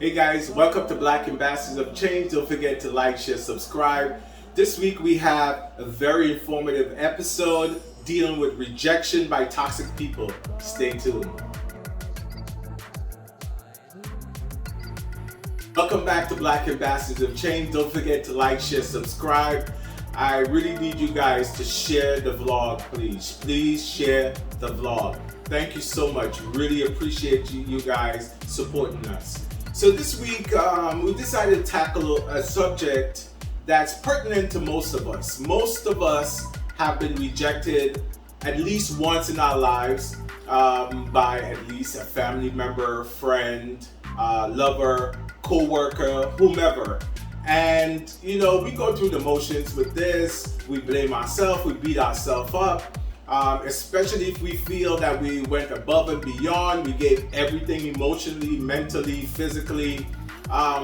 Hey guys, welcome to Black Ambassadors of Change. Don't forget to like, share, subscribe. This week we have a very informative episode dealing with rejection by toxic people. Stay tuned. Welcome back to Black Ambassadors of Change. Don't forget to like, share, subscribe. I really need you guys to share the vlog, please. Please share the vlog. Thank you so much. Really appreciate you guys supporting us. So this week, we decided to tackle a subject that's pertinent to most of us. Most of us have been rejected at least once in our lives by at least a family member, friend, lover, co-worker, whomever. And you know, we go through the motions with this. We blame ourselves, we beat ourselves up. Especially if we feel that we went above and beyond, we gave everything emotionally, mentally, physically,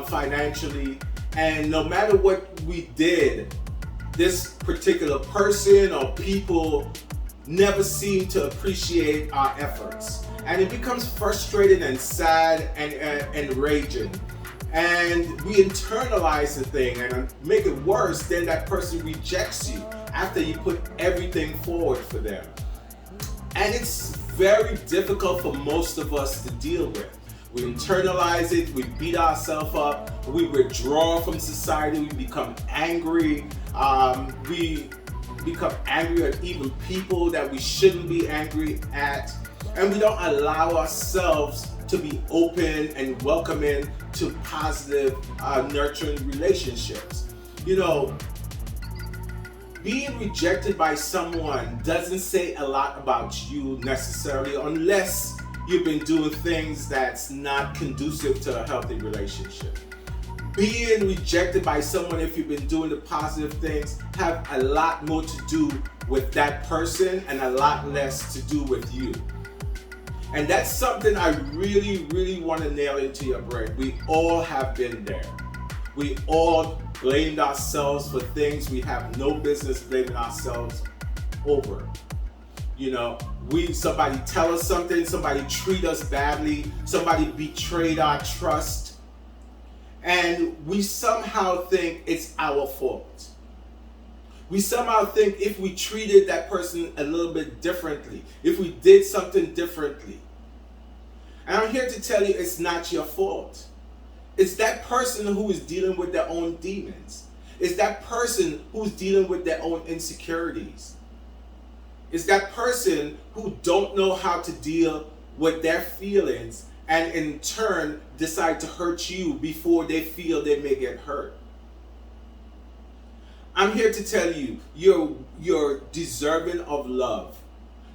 financially, and no matter what we did, this particular person or people never seem to appreciate our efforts, and it becomes frustrating and sad and raging. And we internalize the thing and make it worse. Then that person rejects you after you put everything forward for them. And it's very difficult for most of us to deal with. We internalize it, we beat ourselves up, we withdraw from society, we become angry. We become angry at even people that we shouldn't be angry at. And we don't allow ourselves to be open and welcoming to positive, nurturing relationships. You know, being rejected by someone doesn't say a lot about you necessarily, unless you've been doing things that's not conducive to a healthy relationship. Being rejected by someone, if you've been doing the positive things, have a lot more to do with that person and a lot less to do with you. And that's something I really want to nail into your brain. We all have been there. We all blamed ourselves for things we have no business blaming ourselves over. You know, somebody tell us something, somebody treat us badly, somebody betrayed our trust, and we somehow think it's our fault. We somehow think if we treated that person a little bit differently, if we did something differently. And I'm here to tell you it's not your fault. It's that person who is dealing with their own demons. It's that person who's dealing with their own insecurities. It's that person who don't know how to deal with their feelings and in turn decide to hurt you before they feel they may get hurt. I'm here to tell you, you're deserving of love.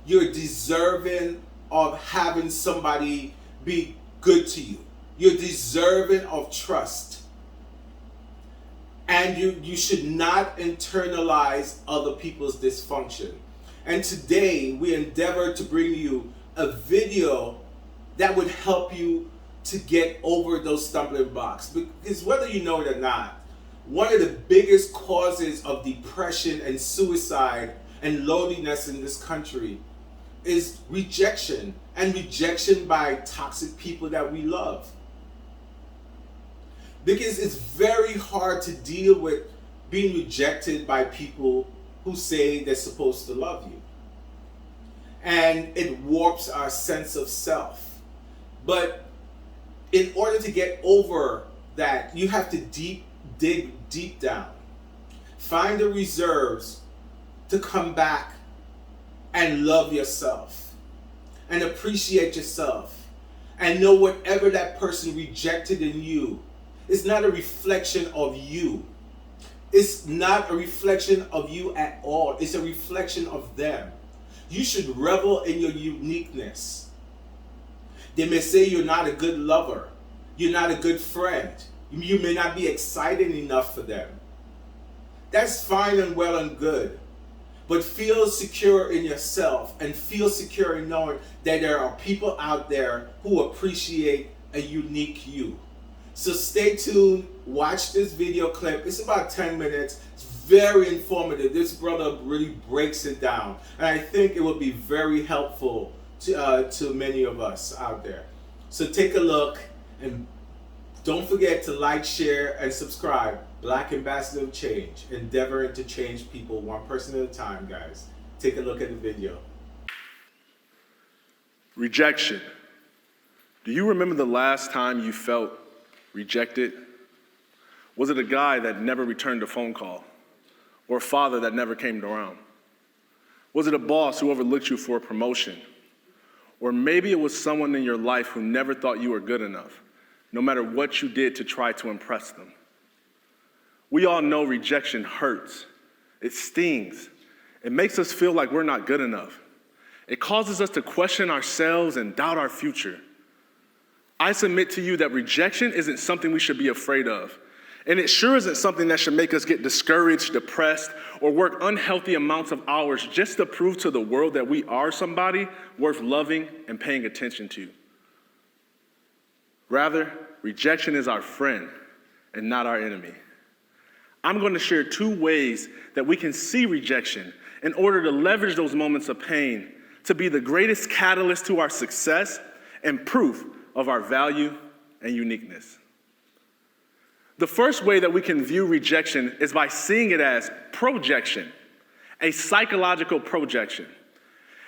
You're deserving of having somebody be good to you. You're deserving of trust. And you should not internalize other people's dysfunction. And today we endeavor to bring you a video that would help you to get over those stumbling blocks. Because whether you know it or not, one of the biggest causes of depression and suicide and loneliness in this country is rejection, and rejection by toxic people that we love. Because it's very hard to deal with being rejected by people who say they're supposed to love you. And it warps our sense of self. But in order to get over that, you have to dig deep down. Find the reserves to come back and love yourself and appreciate yourself and know whatever that person rejected in you is not a reflection of you. It's not a reflection of you at all. It's a reflection of them. You should revel in your uniqueness. They may say you're not a good lover. You're not a good friend. You may not be exciting enough for them. That's fine and well and good. But feel secure in yourself and feel secure in knowing that there are people out there who appreciate a unique you. So stay tuned, watch this video clip. It's about 10 minutes. It's very informative. This brother really breaks it down. And I think it will be very helpful to many of us out there. So take a look and Don't forget to like, share, and subscribe. Black Ambassador of Change, endeavoring to change people one person at a time, guys. Take a look at the video. Rejection. Do you remember the last time you felt rejected? Was it a guy that never returned a phone call? Or a father that never came around? Was it a boss who overlooked you for a promotion? Or maybe it was someone in your life who never thought you were good enough, no matter what you did to try to impress them. We all know rejection hurts. It stings. It makes us feel like we're not good enough. It causes us to question ourselves and doubt our future. I submit to you that rejection isn't something we should be afraid of. And it sure isn't something that should make us get discouraged, depressed, or work unhealthy amounts of hours just to prove to the world that we are somebody worth loving and paying attention to. Rather, rejection is our friend and not our enemy. I'm going to share 2 ways that we can see rejection in order to leverage those moments of pain to be the greatest catalyst to our success and proof of our value and uniqueness. The first way that we can view rejection is by seeing it as projection, a psychological projection.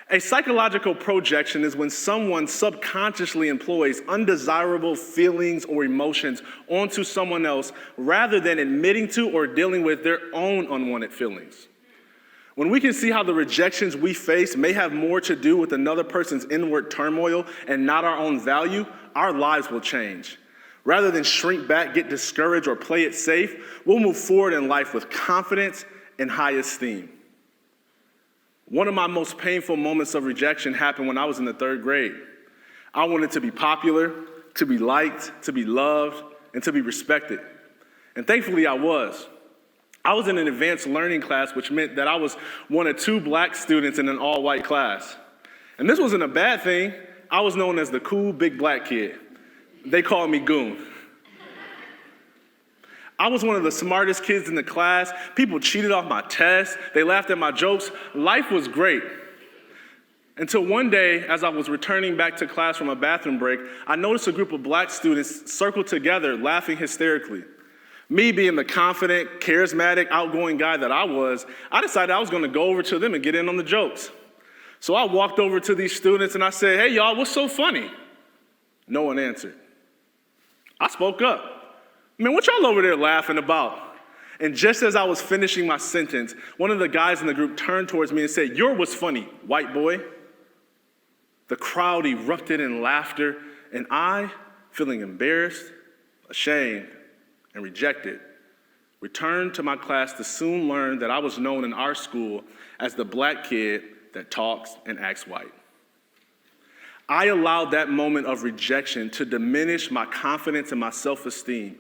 A psychological projection is when someone subconsciously employs undesirable feelings or emotions onto someone else rather than admitting to or dealing with their own unwanted feelings. When we can see how the rejections we face may have more to do with another person's inward turmoil and not our own value, our lives will change. Rather than shrink back, get discouraged, or play it safe, we'll move forward in life with confidence and high esteem. One of my most painful moments of rejection happened when I was in the 3rd grade. I wanted to be popular, to be liked, to be loved, and to be respected. And thankfully I was. I was in an advanced learning class, which meant that I was one of 2 black students in an all-white class. And this wasn't a bad thing. I was known as the cool big black kid. They called me Goon. I was one of the smartest kids in the class. People cheated off my tests. They laughed at my jokes. Life was great. Until one day, as I was returning back to class from a bathroom break, I noticed a group of black students circled together, laughing hysterically. Me being the confident, charismatic, outgoing guy that I was, I decided I was going to go over to them and get in on the jokes. So I walked over to these students and I said, "Hey, y'all, what's so funny?" No one answered. I spoke up. "Man, what y'all over there laughing about?" And just as I was finishing my sentence, one of the guys in the group turned towards me and said, "You're what's funny, white boy." The crowd erupted in laughter, and I, feeling embarrassed, ashamed, and rejected, returned to my class to soon learn that I was known in our school as the black kid that talks and acts white. I allowed that moment of rejection to diminish my confidence and my self-esteem.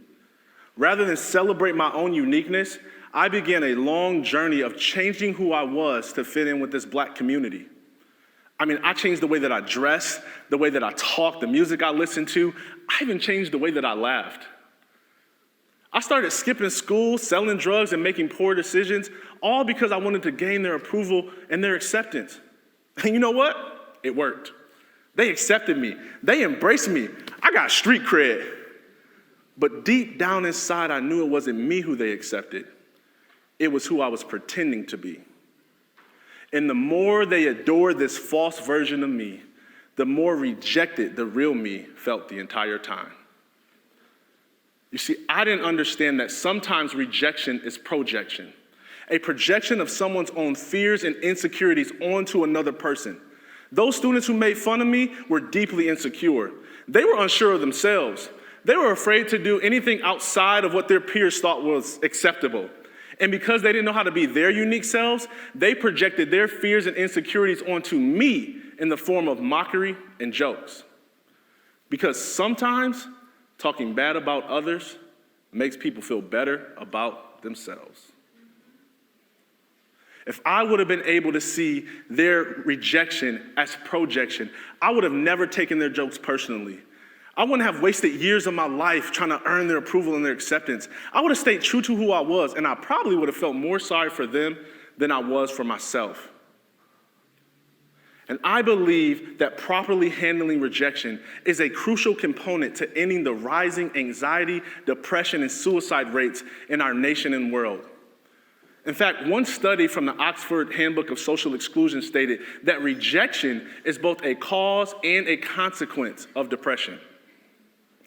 Rather than celebrate my own uniqueness, I began a long journey of changing who I was to fit in with this black community. I changed the way that I dressed, the way that I talked, the music I listened to. I even changed the way that I laughed. I started skipping school, selling drugs, and making poor decisions, all because I wanted to gain their approval and their acceptance. And you know what? It worked. They accepted me. They embraced me. I got street cred. But deep down inside, I knew it wasn't me who they accepted. It was who I was pretending to be. And the more they adored this false version of me, the more rejected the real me felt the entire time. You see, I didn't understand that sometimes rejection is projection, a projection of someone's own fears and insecurities onto another person. Those students who made fun of me were deeply insecure. They were unsure of themselves. They were afraid to do anything outside of what their peers thought was acceptable. And because they didn't know how to be their unique selves, they projected their fears and insecurities onto me in the form of mockery and jokes. Because sometimes talking bad about others makes people feel better about themselves. If I would have been able to see their rejection as projection, I would have never taken their jokes personally. I wouldn't have wasted years of my life trying to earn their approval and their acceptance. I would have stayed true to who I was, and I probably would have felt more sorry for them than I was for myself. And I believe that properly handling rejection is a crucial component to ending the rising anxiety, depression, and suicide rates in our nation and world. In fact, one study from the Oxford Handbook of Social Exclusion stated that rejection is both a cause and a consequence of depression.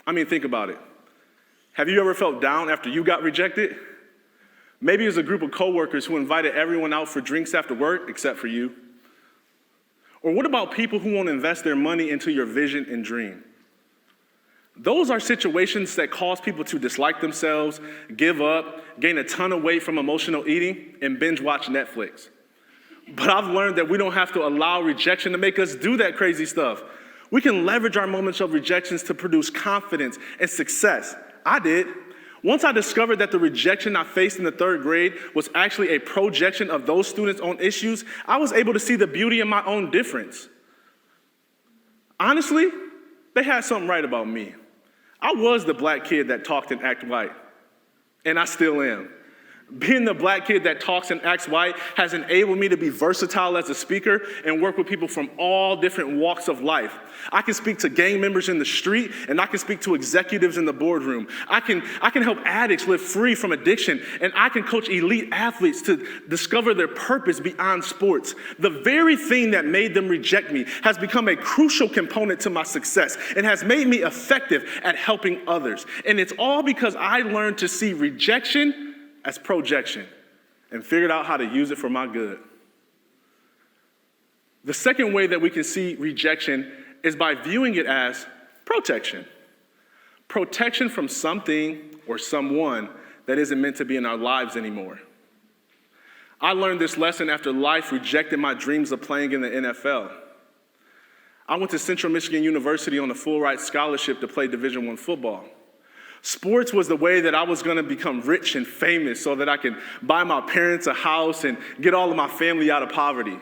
I mean, think about it. Have you ever felt down after you got rejected? Maybe it was a group of coworkers who invited everyone out for drinks after work, except for you. Or what about people who won't invest their money into your vision and dream? Those are situations that cause people to dislike themselves, give up, gain a ton of weight from emotional eating, and binge watch Netflix. But I've learned that we don't have to allow rejection to make us do that crazy stuff. We can leverage our moments of rejections to produce confidence and success. I did. Once I discovered that the rejection I faced in the 3rd grade was actually a projection of those students' own issues, I was able to see the beauty in my own difference. Honestly, they had something right about me. I was the black kid that talked and acted white, and I still am. Being the black kid that talks and acts white has enabled me to be versatile as a speaker and work with people from all different walks of life. I can speak to gang members in the street, and I can speak to executives in the boardroom. I can help addicts live free from addiction, and I can coach elite athletes to discover their purpose beyond sports. The very thing that made them reject me has become a crucial component to my success and has made me effective at helping others. And it's all because I learned to see rejection as projection and figured out how to use it for my good. The second way that we can see rejection is by viewing it as protection. Protection from something or someone that isn't meant to be in our lives anymore. I learned this lesson after life rejected my dreams of playing in the NFL. I went to Central Michigan University on a full-ride scholarship to play Division I football. Sports was the way that I was going to become rich and famous so that I could buy my parents a house and get all of my family out of poverty.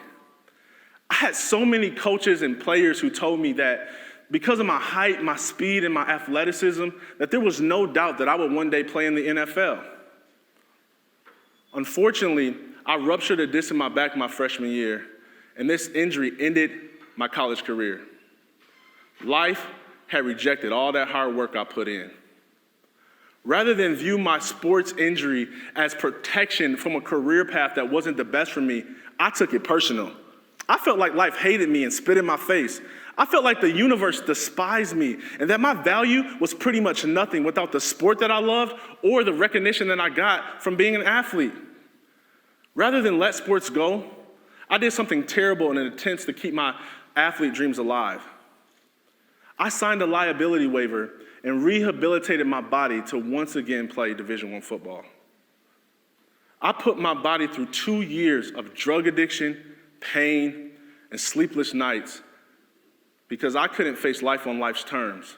I had so many coaches and players who told me that because of my height, my speed, and my athleticism, that there was no doubt that I would one day play in the NFL. Unfortunately, I ruptured a disc in my back my freshman year, and this injury ended my college career. Life had rejected all that hard work I put in. Rather than view my sports injury as protection from a career path that wasn't the best for me, I took it personal. I felt like life hated me and spit in my face. I felt like the universe despised me and that my value was pretty much nothing without the sport that I loved or the recognition that I got from being an athlete. Rather than let sports go, I did something terrible in an attempt to keep my athlete dreams alive. I signed a liability waiver and rehabilitated my body to once again play Division I football. I put my body through 2 years of drug addiction, pain, and sleepless nights because I couldn't face life on life's terms.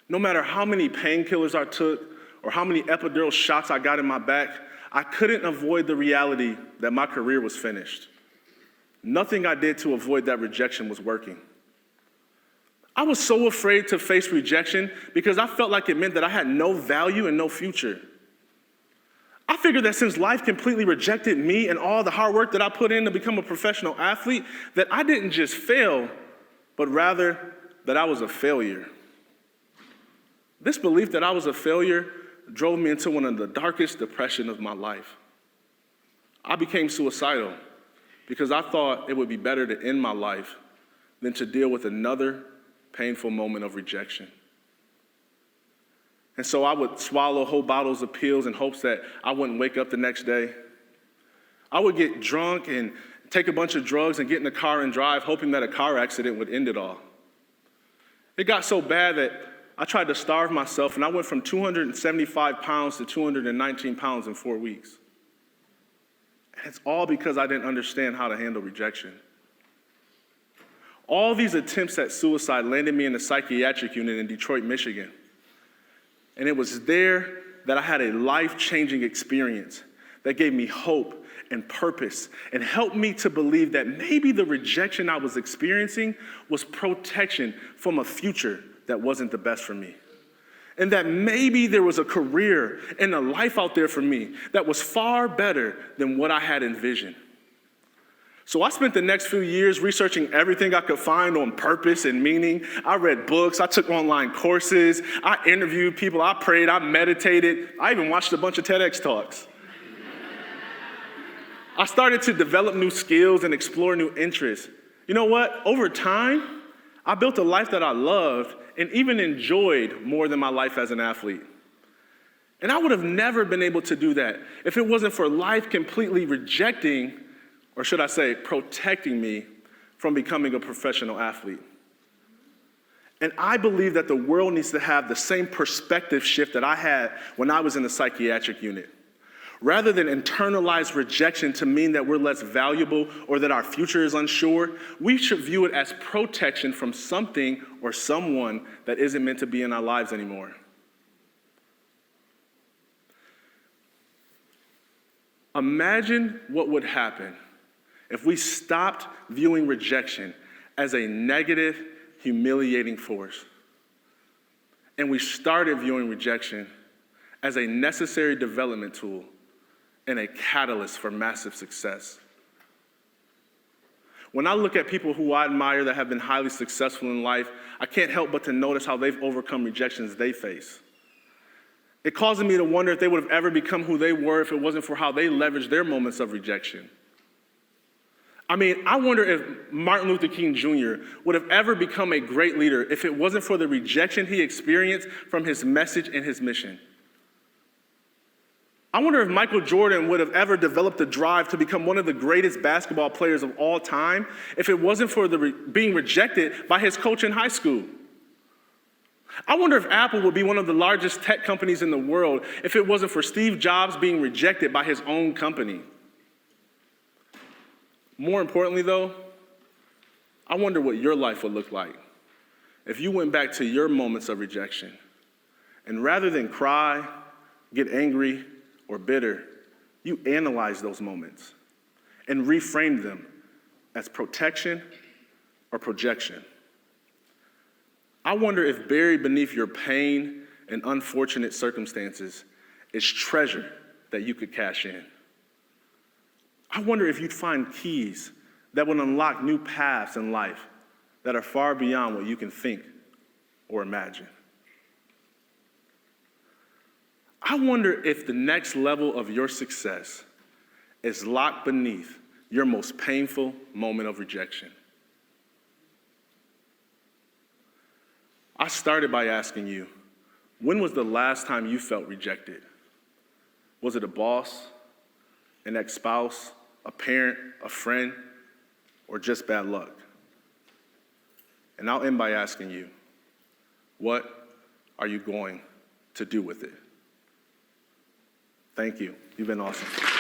No matter how many painkillers I took or how many epidural shots I got in my back, I couldn't avoid the reality that my career was finished. Nothing I did to avoid that rejection was working. I was so afraid to face rejection because I felt like it meant that I had no value and no future. I figured that since life completely rejected me and all the hard work that I put in to become a professional athlete, that I didn't just fail, but rather that I was a failure. This belief that I was a failure drove me into one of the darkest depressions of my life. I became suicidal because I thought it would be better to end my life than to deal with another painful moment of rejection. And so I would swallow whole bottles of pills in hopes that I wouldn't wake up the next day. I would get drunk and take a bunch of drugs and get in the car and drive, hoping that a car accident would end it all. It got so bad that I tried to starve myself, and I went from 275 pounds to 219 pounds in 4 weeks. And it's all because I didn't understand how to handle rejection. All these attempts at suicide landed me in a psychiatric unit in Detroit, Michigan. And it was there that I had a life-changing experience that gave me hope and purpose and helped me to believe that maybe the rejection I was experiencing was protection from a future that wasn't the best for me. And that maybe there was a career and a life out there for me that was far better than what I had envisioned. So I spent the next few years researching everything I could find on purpose and meaning. I read books, I took online courses, I interviewed people, I prayed, I meditated, I even watched a bunch of TEDx talks. I started to develop new skills and explore new interests. You know what? Over time, I built a life that I loved and even enjoyed more than my life as an athlete. And I would have never been able to do that if it wasn't for life completely rejecting, or should I say, protecting me from becoming a professional athlete. And I believe that the world needs to have the same perspective shift that I had when I was in the psychiatric unit. Rather than internalize rejection to mean that we're less valuable or that our future is unsure, we should view it as protection from something or someone that isn't meant to be in our lives anymore. Imagine what would happen if we stopped viewing rejection as a negative, humiliating force, and we started viewing rejection as a necessary development tool and a catalyst for massive success. When I look at people who I admire that have been highly successful in life, I can't help but to notice how they've overcome rejections they face. It causes me to wonder if they would have ever become who they were if it wasn't for how they leveraged their moments of rejection. I mean, I wonder if Martin Luther King Jr. would have ever become a great leader if it wasn't for the rejection he experienced from his message and his mission. I wonder if Michael Jordan would have ever developed the drive to become one of the greatest basketball players of all time if it wasn't for being rejected by his coach in high school. I wonder if Apple would be one of the largest tech companies in the world if it wasn't for Steve Jobs being rejected by his own company. More importantly, though, I wonder what your life would look like if you went back to your moments of rejection and rather than cry, get angry, or bitter, you analyze those moments and reframe them as protection or projection. I wonder if buried beneath your pain and unfortunate circumstances is treasure that you could cash in. I wonder if you'd find keys that would unlock new paths in life that are far beyond what you can think or imagine. I wonder if the next level of your success is locked beneath your most painful moment of rejection. I started by asking you, when was the last time you felt rejected? Was it a boss, an ex-spouse, a parent, a friend, or just bad luck? And I'll end by asking you, what are you going to do with it? Thank you. You've been awesome.